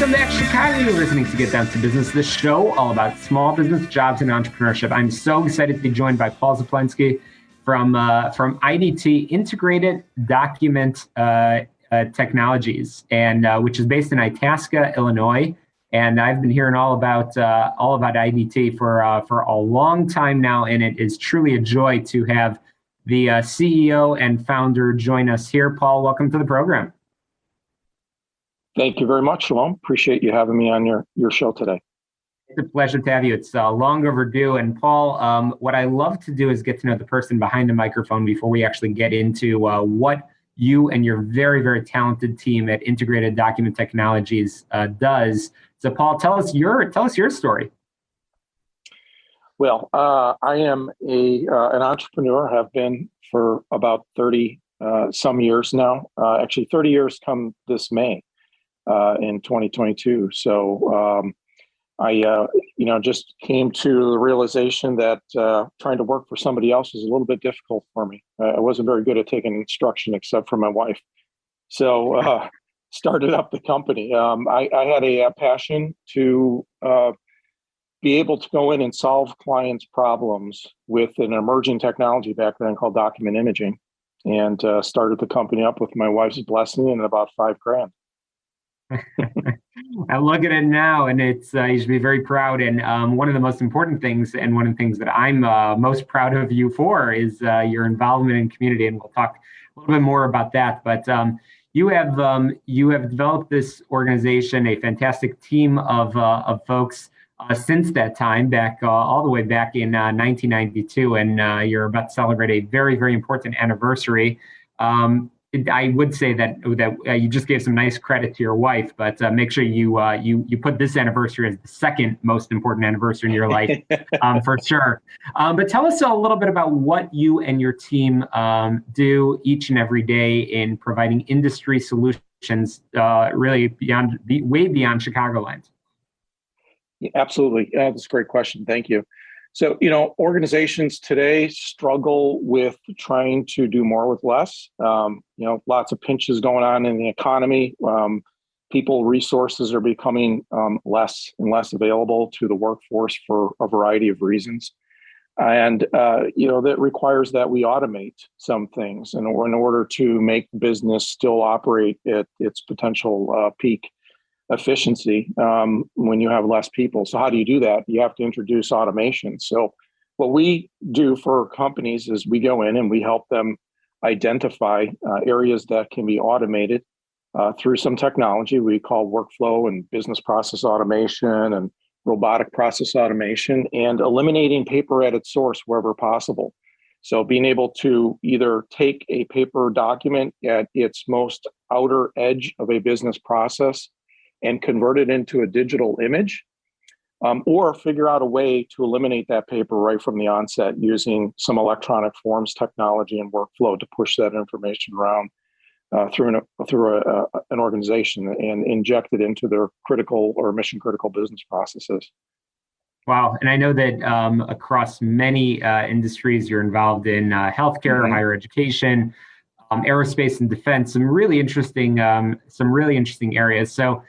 Welcome back, Chicago. You're listening to Get Down to Business, the show all about small business, jobs, and entrepreneurship. I'm so excited to be joined by Paul Szemplinski from IDT, Integrated Document Technologies, and which is based in Itasca, Illinois. And I've been hearing all about IDT for a long time now, and it is truly a joy to have the CEO and founder join us here. Paul, welcome to the program. Thank you very much, Shalom. Appreciate you having me on your show today. It's a pleasure to have you. It's long overdue. And Paul, what I love to do is get to know the person behind the microphone before we actually get into what you and your very, very talented team at Integrated Document Technologies does. So, Paul, tell us your story. Well, I am an entrepreneur. Have been for about 30 some years now. Actually, 30 years come this May. In 2022. So I just came to the realization that trying to work for somebody else was a little bit difficult for me. I wasn't very good at taking instruction except for my wife. So started up the company. I had a passion to be able to go in and solve clients' problems with an emerging technology background called document imaging, and started the company up with my wife's blessing and about $5,000. I look at it now, and it's you should be very proud. And one of the most important things, and one of the things that I'm most proud of you for, is your involvement in community. And we'll talk a little bit more about that. But you have developed this organization, a fantastic team of folks since that time, back all the way back in 1992, and you're about to celebrate a very, very important anniversary. I would say that you just gave some nice credit to your wife, but make sure you put this anniversary as the second most important anniversary in your life, for sure. But tell us a little bit about what you and your team do each and every day in providing industry solutions, really way beyond Chicagoland. Yeah, absolutely. That's a great question. Thank you. So, organizations today struggle with trying to do more with less. Lots of pinches going on in the economy. People resources are becoming less and less available to the workforce for a variety of reasons. And, that requires that we automate some things in order to make business still operate at its potential peak efficiency when you have less people. So how do you do that? You have to introduce automation. So what we do for companies is we go in and we help them identify areas that can be automated through some technology we call workflow and business process automation and robotic process automation, and eliminating paper at its source wherever possible. So being able to either take a paper document at its most outer edge of a business process and convert it into a digital image, or figure out a way to eliminate that paper right from the onset using some electronic forms technology and workflow to push that information around through an organization and inject it into their critical or mission critical business processes. Wow. And I know that across many industries, you're involved in healthcare, higher education, aerospace and defense, some really interesting areas. So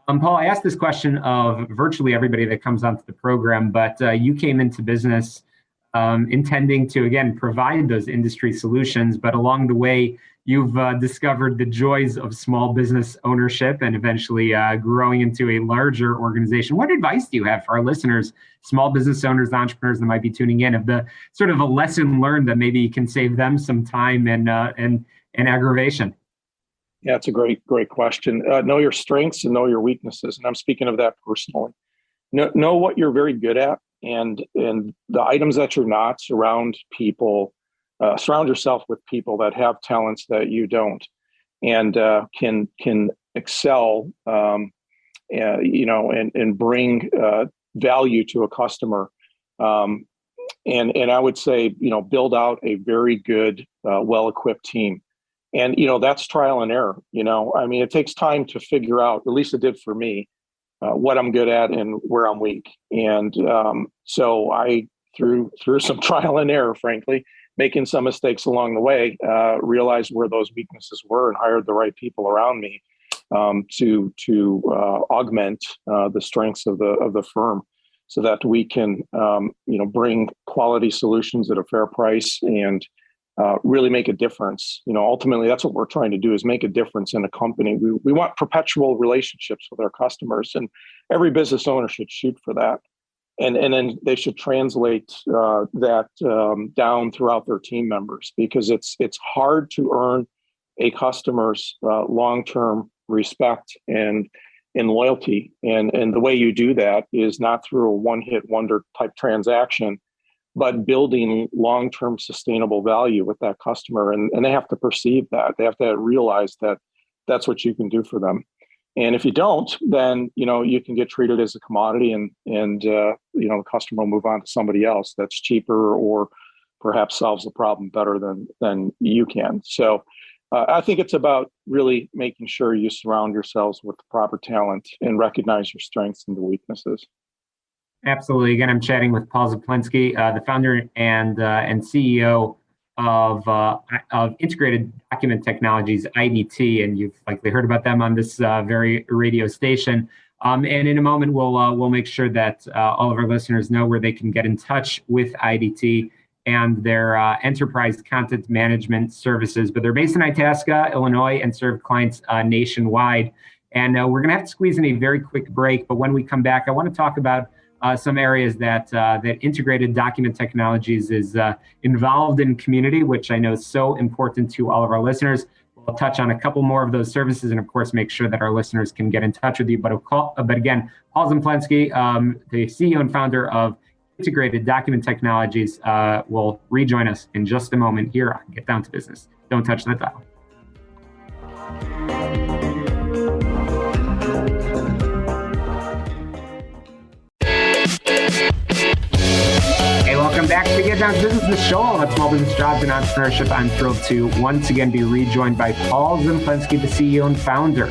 Paul, I asked this question of virtually everybody that comes onto the program, but you came into business intending to, again, provide those industry solutions. But along the way, you've discovered the joys of small business ownership and eventually growing into a larger organization. What advice do you have for our listeners, small business owners, entrepreneurs that might be tuning in, of the sort of a lesson learned that maybe can save them some time and aggravation? Yeah, it's a great question. Know your strengths and know your weaknesses. And I'm speaking of that personally. Know what you're very good at, and the items that you're not, surround yourself with people that have talents that you don't, and can excel, and bring value to a customer. And I would say, build out a very good, well-equipped team. And, that's trial and error. It takes time to figure out, at least it did for me, what I'm good at and where I'm weak. And so I, through some trial and error, frankly, making some mistakes along the way, realized where those weaknesses were and hired the right people around me to augment the strengths of the firm, so that we can bring quality solutions at a fair price and really make a difference. Ultimately, that's what we're trying to do, is make a difference in a company. We want perpetual relationships with our customers, and every business owner should shoot for that. And then they should translate that down throughout their team members, because it's hard to earn a customer's long-term respect and loyalty. And the way you do that is not through a one-hit wonder type transaction, but building long-term sustainable value with that customer. And they have to perceive that. They have to realize that that's what you can do for them. And if you don't, then you can get treated as a commodity, and the customer will move on to somebody else that's cheaper or perhaps solves the problem better than you can. So I think it's about really making sure you surround yourselves with the proper talent and recognize your strengths and the weaknesses. Absolutely. Again, I'm chatting with Paul Szemplinski, the founder and CEO of Integrated Document Technologies, IDT, and you've likely heard about them on this very radio station. And in a moment, we'll make sure that all of our listeners know where they can get in touch with IDT and their enterprise content management services. But they're based in Itasca, Illinois, and serve clients nationwide. And we're going to have to squeeze in a very quick break. But when we come back, I want to talk about some areas that Integrated Document Technologies is involved in community, which I know is so important to all of our listeners. We'll touch on a couple more of those services, and of course, make sure that our listeners can get in touch with you. But again, Paul Szemplinski, the CEO and founder of Integrated Document Technologies, will rejoin us in just a moment here on Get Down to Business. Don't touch that dial. Welcome back to Get Down to Business, the show all about small business, jobs, and entrepreneurship. I'm thrilled to once again be rejoined by Paul Szemplinski, the CEO and founder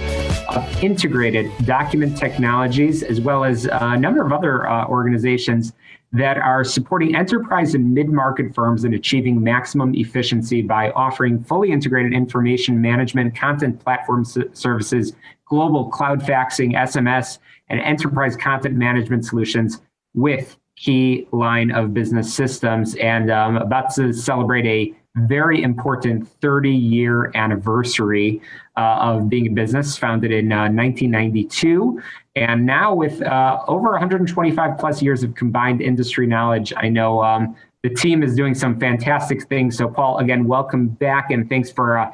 of Integrated Document Technologies, as well as a number of other organizations that are supporting enterprise and mid-market firms in achieving maximum efficiency by offering fully integrated information management, content platform services, global cloud faxing, SMS, and enterprise content management solutions with key line of business systems, and about to celebrate a very important 30-year anniversary of being in business, founded in 1992. And now with over 125 plus years of combined industry knowledge, I know the team is doing some fantastic things. So Paul, again, welcome back, and thanks for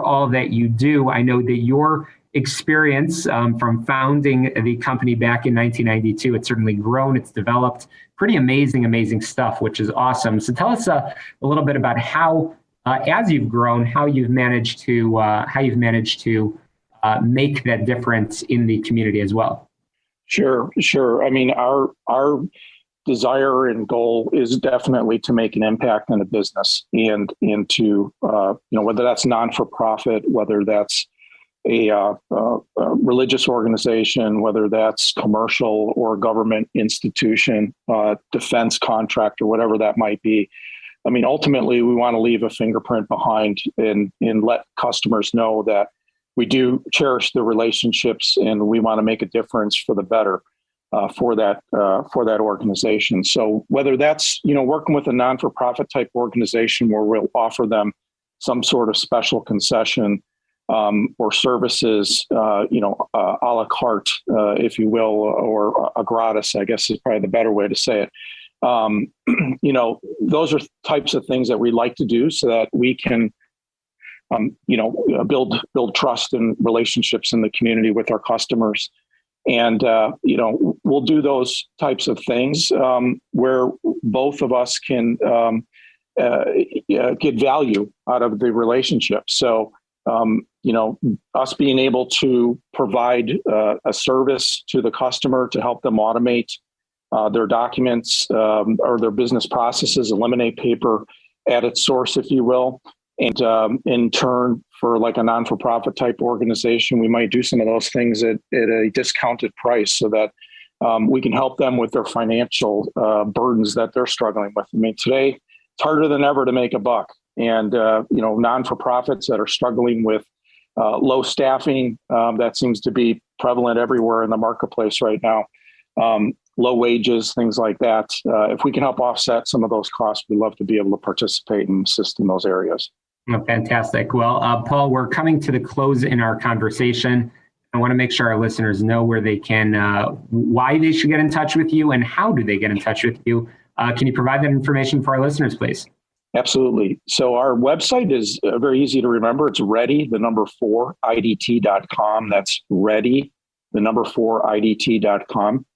all that you do. I know that your experience from founding the company back in 1992, it's certainly grown, it's developed, pretty amazing stuff, which is awesome. So tell us a little bit about how, as you've grown, how you've managed to make that difference in the community as well. Sure. I mean, our desire and goal is definitely to make an impact in a business, and to whether that's non-for-profit, whether that's a religious organization, whether that's commercial or government institution, defense contractor, whatever that might be. I mean, ultimately, we want to leave a fingerprint behind and let customers know that we do cherish the relationships, and we want to make a difference for the better for that organization. So whether that's working with a non-for-profit type organization where we'll offer them some sort of special concession, or services, a la carte, if you will, or a gratis, I guess is probably the better way to say it. Those are types of things that we like to do so that we can, build trust and relationships in the community with our customers. And, we'll do those types of things where both of us can get value out of the relationship. So, us being able to provide a service to the customer to help them automate their documents or their business processes, eliminate paper at its source, if you will. And in turn, for like a non-for-profit type organization, we might do some of those things at a discounted price so that we can help them with their financial burdens that they're struggling with. I mean, today, it's harder than ever to make a buck. And, non-for-profits that are struggling with low staffing, that seems to be prevalent everywhere in the marketplace right now. Low wages, things like that. If we can help offset some of those costs, we'd love to be able to participate and assist in those areas. Oh, fantastic. Well, Paul, we're coming to the close in our conversation. I want to make sure our listeners know where they can, why they should get in touch with you and how do they get in touch with you. Can you provide that information for our listeners, please? Absolutely. So our website is very easy to remember. It's ready4idt.com. That's ready4idt.com.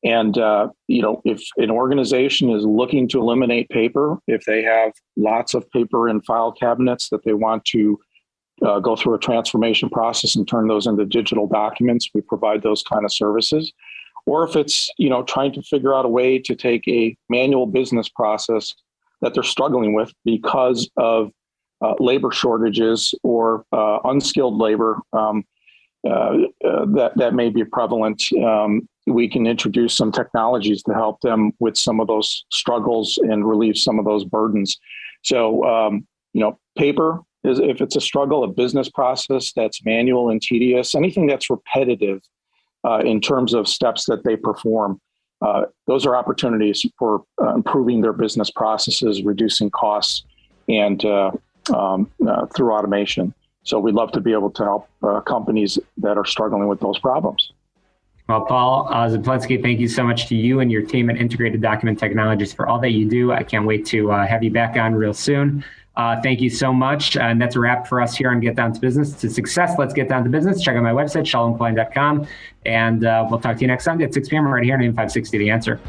And, if an organization is looking to eliminate paper, if they have lots of paper in file cabinets that they want to go through a transformation process and turn those into digital documents, we provide those kind of services. Or if it's, trying to figure out a way to take a manual business process that they're struggling with because of labor shortages or unskilled labor that may be prevalent, we can introduce some technologies to help them with some of those struggles and relieve some of those burdens. So, paper is, if it's a struggle, a business process that's manual and tedious, anything that's repetitive in terms of steps that they perform, those are opportunities for improving their business processes, reducing costs, and through automation. So we'd love to be able to help companies that are struggling with those problems. Well, Paul Szemplinski, thank you so much to you and your team at Integrated Document Technologies for all that you do. I can't wait to have you back on real soon. Thank you so much. And that's a wrap for us here on Get Down to Business. To success, let's get down to business. Check out my website, shalomklein.com. And we'll talk to you next Sunday at 6 p.m. right here on AM 560 The Answer.